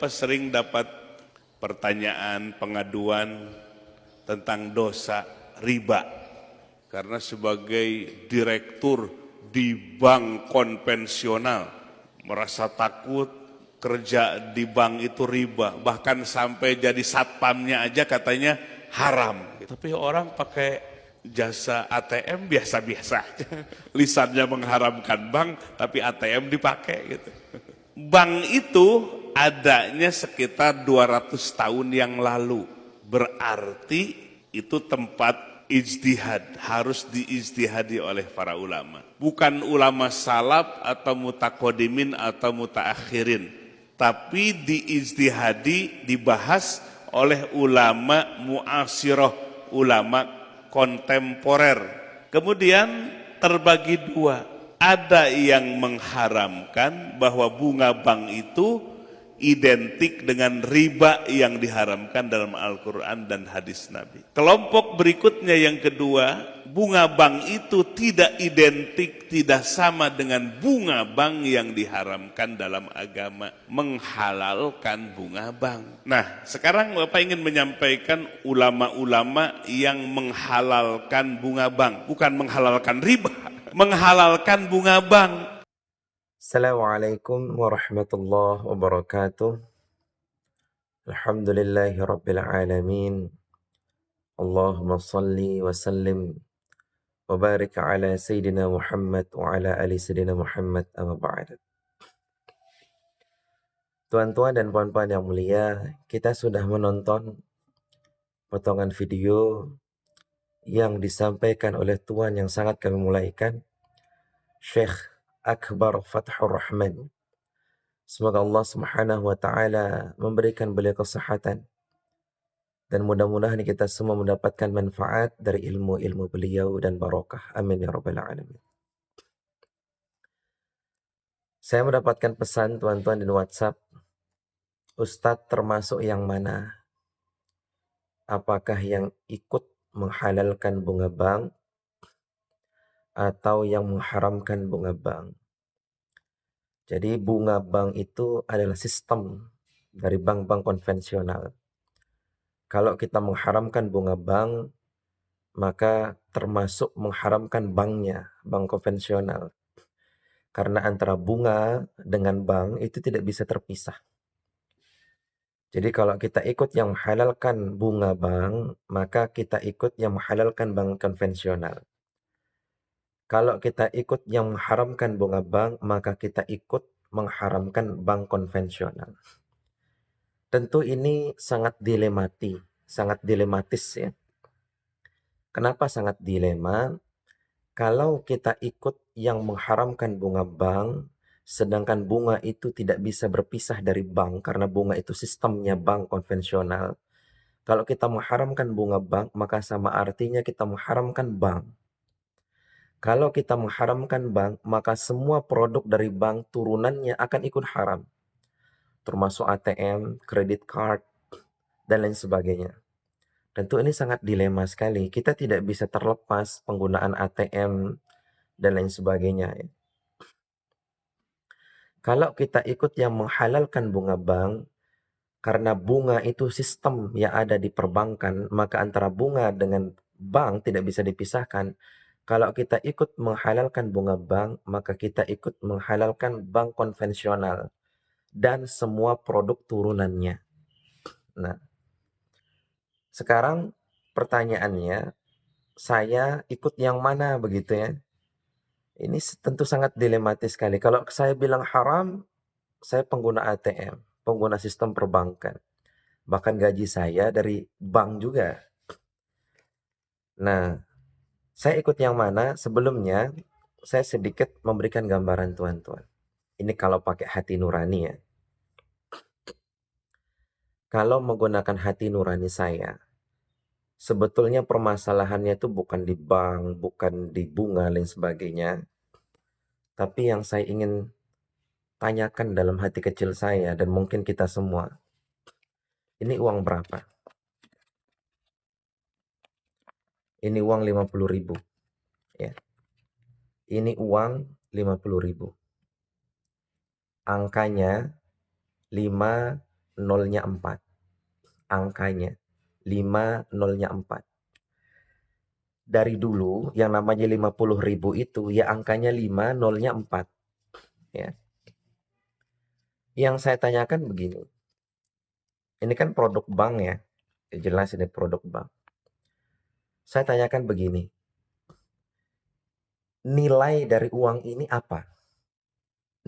sering dapat pertanyaan, pengaduan tentang dosa riba. Karena sebagai direktur di bank konvensional merasa takut kerja di bank itu riba, bahkan sampai jadi satpamnya aja katanya haram. Tapi orang pakai jasa ATM biasa-biasa aja. Lisannya mengharamkan bank, tapi ATM dipakai gitu. Bank itu adanya sekitar 200 tahun yang lalu. Berarti itu tempat ijtihad, harus diijtihadi oleh para ulama. Bukan ulama salaf atau mutaqaddimin atau mutaakhirin, tapi diijtihadi, dibahas oleh ulama muasirah, ulama kontemporer. Kemudian terbagi dua. Ada yang mengharamkan bahwa bunga bank itu identik dengan riba yang diharamkan dalam Al-Quran dan hadis Nabi. Kelompok berikutnya yang kedua, bunga bank itu tidak identik, tidak sama dengan bunga bank yang diharamkan dalam agama, menghalalkan bunga bank. Nah, sekarang Bapak ingin menyampaikan ulama-ulama yang menghalalkan bunga bank, bukan menghalalkan riba, menghalalkan bunga bank. Assalamualaikum warahmatullahi wabarakatuh. Alhamdulillahi rabbil alamin. Allahumma salli wa sallim wa barik ala Sayyidina Muhammad wa ala ali Sayyidina Muhammad amma ba'd. Tuan-tuan dan puan-puan yang mulia, kita sudah menonton potongan video yang disampaikan oleh tuan yang sangat kami mulaikan, Syekh Akbar Fathur Rahman. Semoga Allah Subhanahu wa taala memberikan beliau kesehatan dan mudah-mudahan kita semua mendapatkan manfaat dari ilmu-ilmu beliau dan barokah. Amin ya rabbal alamin. Saya mendapatkan pesan tuan-tuan di WhatsApp, Ustadz termasuk yang mana? Apakah yang ikut menghalalkan bunga bank atau yang mengharamkan bunga bank? Jadi bunga bank itu adalah sistem dari bank-bank konvensional. Kalau kita mengharamkan bunga bank, maka termasuk mengharamkan banknya, bank konvensional. Karena antara bunga dengan bank itu tidak bisa terpisah. Jadi kalau kita ikut yang menghalalkan bunga bank, maka kita ikut yang menghalalkan bank konvensional. Kalau kita ikut yang mengharamkan bunga bank, maka kita ikut mengharamkan bank konvensional. Tentu ini sangat dilematis ya. Kenapa sangat dilema? Kalau kita ikut yang mengharamkan bunga bank, sedangkan bunga itu tidak bisa berpisah dari bank karena bunga itu sistemnya bank konvensional. Kalau kita mengharamkan bunga bank, maka sama artinya kita mengharamkan bank. Kalau kita mengharamkan bank, maka semua produk dari bank turunannya akan ikut haram. Termasuk ATM, kredit card, dan lain sebagainya. Tentu ini sangat dilema sekali. Kita tidak bisa terlepas penggunaan ATM dan lain sebagainya. Kalau kita ikut yang menghalalkan bunga bank, karena bunga itu sistem yang ada di perbankan, maka antara bunga dengan bank tidak bisa dipisahkan. Kalau kita ikut menghalalkan bunga bank, maka kita ikut menghalalkan bank konvensional dan semua produk turunannya. Nah, sekarang pertanyaannya, saya ikut yang mana begitu ya? Ini tentu sangat dilematis sekali. Kalau saya bilang haram, saya pengguna ATM, pengguna sistem perbankan. Bahkan gaji saya dari bank juga. Nah, saya ikut yang mana? Sebelumnya, saya sedikit memberikan gambaran tuan-tuan. Ini kalau pakai hati nurani ya. Kalau menggunakan hati nurani saya, sebetulnya permasalahannya itu bukan di bank, bukan di bunga, lain sebagainya. Tapi yang saya ingin tanyakan dalam hati kecil saya dan mungkin kita semua, ini uang berapa? Ini uang 50.000. Ya. Ini uang 50.000. Angkanya 5, nolnya 4. Angkanya 5 nolnya 4. Dari dulu yang namanya 50.000 itu ya angkanya 5 nolnya 4 ya. Yang saya tanyakan begini. Ini kan produk bank ya. Jelas ini produk bank. Saya tanyakan begini. Nilai dari uang ini apa?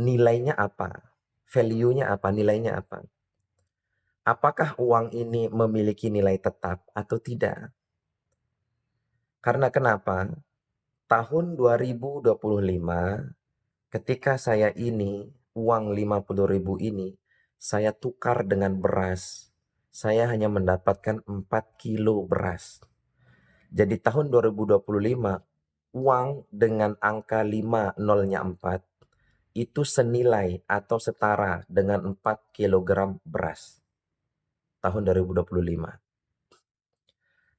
Nilainya apa? Value-nya apa? Nilainya apa? Apakah uang ini memiliki nilai tetap atau tidak? Karena kenapa? Tahun 2025 ketika saya ini uang 50.000 ini saya tukar dengan beras. Saya hanya mendapatkan 4 kilo beras. Jadi tahun 2025 uang dengan angka 5 nolnya 4 itu senilai atau setara dengan 4 kilogram beras tahun 2025.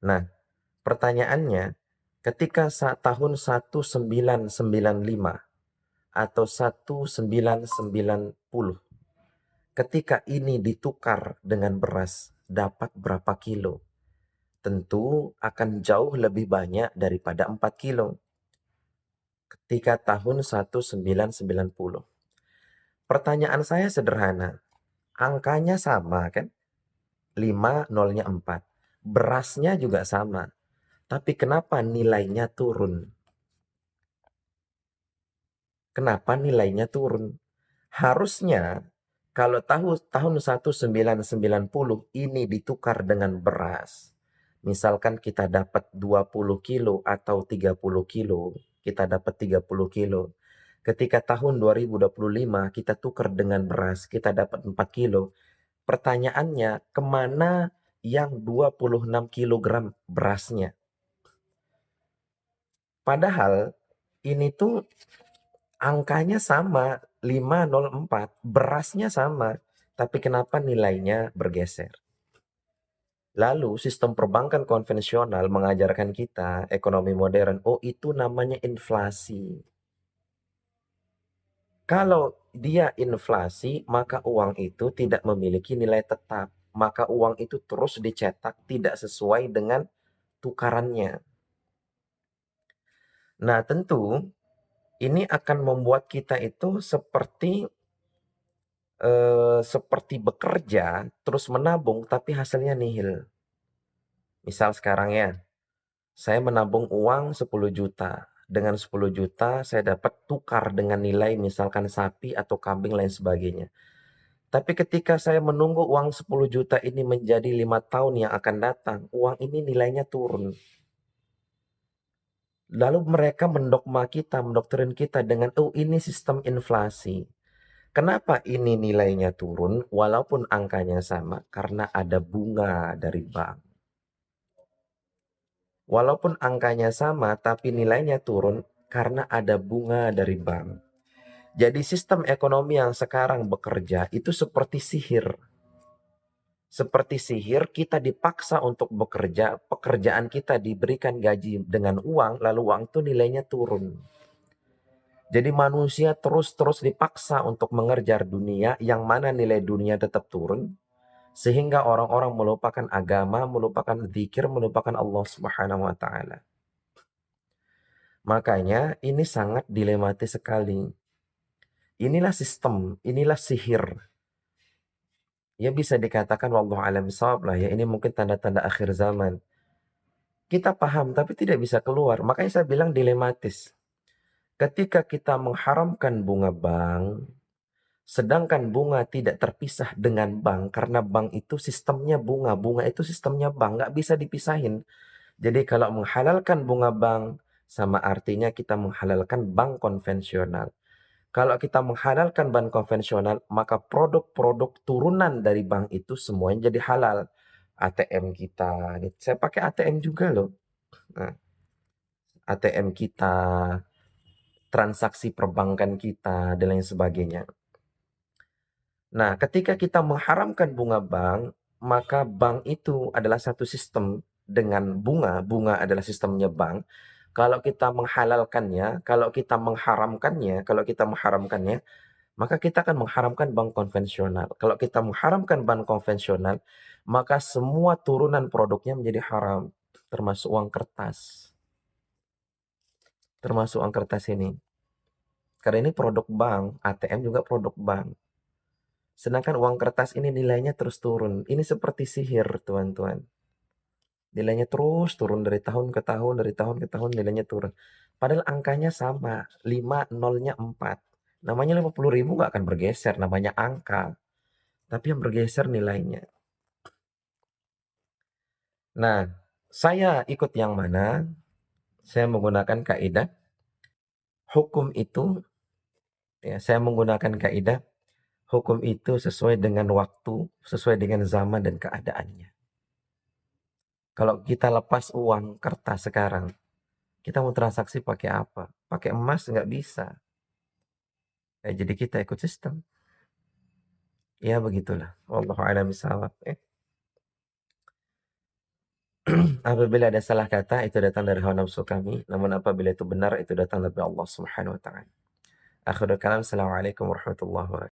Nah, pertanyaannya, ketika tahun 1995 atau 1990, ketika ini ditukar dengan beras, dapat berapa kilo? Tentu akan jauh lebih banyak daripada 4 kilo. Ketika tahun 1990. Pertanyaan saya sederhana, angkanya sama kan? 5 nolnya 4. Berasnya juga sama. Tapi kenapa nilainya turun? Kenapa nilainya turun? Harusnya kalau tahun 1990 ini ditukar dengan beras. Misalkan kita dapat 20 kilo atau 30 kilo. Kita dapat 30 kilo. Ketika tahun 2025 kita tukar dengan beras, kita dapat 4 kilo. Pertanyaannya, kemana yang 26 kilogram berasnya? Padahal ini tuh angkanya sama, 504, berasnya sama, tapi kenapa nilainya bergeser? Lalu sistem perbankan konvensional mengajarkan kita ekonomi modern, oh itu namanya inflasi. Kalau dia inflasi, maka uang itu tidak memiliki nilai tetap. Maka uang itu terus dicetak tidak sesuai dengan tukarannya. Nah, tentu ini akan membuat kita itu seperti bekerja, terus menabung, tapi hasilnya nihil. Misal sekarang ya, saya menabung uang 10 juta. Dengan 10 juta saya dapat tukar dengan nilai misalkan sapi atau kambing lain sebagainya. Tapi ketika saya menunggu uang 10 juta ini menjadi 5 tahun yang akan datang, uang ini nilainya turun. Lalu mereka mendoktrin kita dengan, oh ini sistem inflasi. Kenapa ini nilainya turun walaupun angkanya sama? Karena ada bunga dari bank. Walaupun angkanya sama tapi nilainya turun karena ada bunga dari bank. Jadi sistem ekonomi yang sekarang bekerja itu seperti sihir. Seperti sihir, kita dipaksa untuk bekerja, pekerjaan kita diberikan gaji dengan uang, lalu uang itu nilainya turun. Jadi manusia terus-terus dipaksa untuk mengejar dunia, yang mana nilai dunia tetap turun, sehingga orang-orang melupakan agama, melupakan zikir, melupakan Allah Subhanahu wa Ta'ala. Makanya ini sangat dilematis sekali. Inilah sistem, inilah sihir. Ya bisa dikatakan wallahu a'lam bishawab lah ya, ini mungkin tanda-tanda akhir zaman. Kita paham tapi tidak bisa keluar. Makanya saya bilang dilematis. Ketika kita mengharamkan bunga bank, sedangkan bunga tidak terpisah dengan bank karena bank itu sistemnya bunga, bunga itu sistemnya bank, nggak bisa dipisahin. Jadi kalau menghalalkan bunga bank sama artinya kita menghalalkan bank konvensional. Kalau kita menghalalkan bank konvensional, maka produk-produk turunan dari bank itu semuanya jadi halal. ATM kita, saya pakai ATM juga loh. Nah, ATM kita, transaksi perbankan kita, dan lain sebagainya. Nah, ketika kita mengharamkan bunga bank, maka bank itu adalah satu sistem dengan bunga. Bunga adalah sistemnya bank. Kalau kita menghalalkannya, kalau kita mengharamkannya, maka kita akan mengharamkan bank konvensional. Kalau kita mengharamkan bank konvensional, maka semua turunan produknya menjadi haram, termasuk uang kertas. Termasuk uang kertas ini. Karena ini produk bank, ATM juga produk bank. Sedangkan uang kertas ini nilainya terus turun. Ini seperti sihir, teman-teman. Nilainya terus turun dari tahun ke tahun, dari tahun ke tahun nilainya turun. Padahal angkanya sama, 5, nolnya 4. Namanya 50.000 nggak akan bergeser, namanya angka. Tapi yang bergeser nilainya. Nah, saya ikut yang mana? Saya menggunakan kaidah hukum itu, ya, saya menggunakan kaidah hukum itu sesuai dengan waktu, sesuai dengan zaman dan keadaannya. Kalau kita lepas uang kertas sekarang, kita mau transaksi pakai apa? Pakai emas nggak bisa. Ya, jadi kita ikut sistem. Ya begitulah. Wallahu a'lam bishawab. Apabila ada salah kata itu datang dari hawa nafsu kami, namun apabila itu benar itu datang dari Allah Subhanahu wa taala. Akhirul kalam, assalamualaikum warahmatullahi wabarakatuh.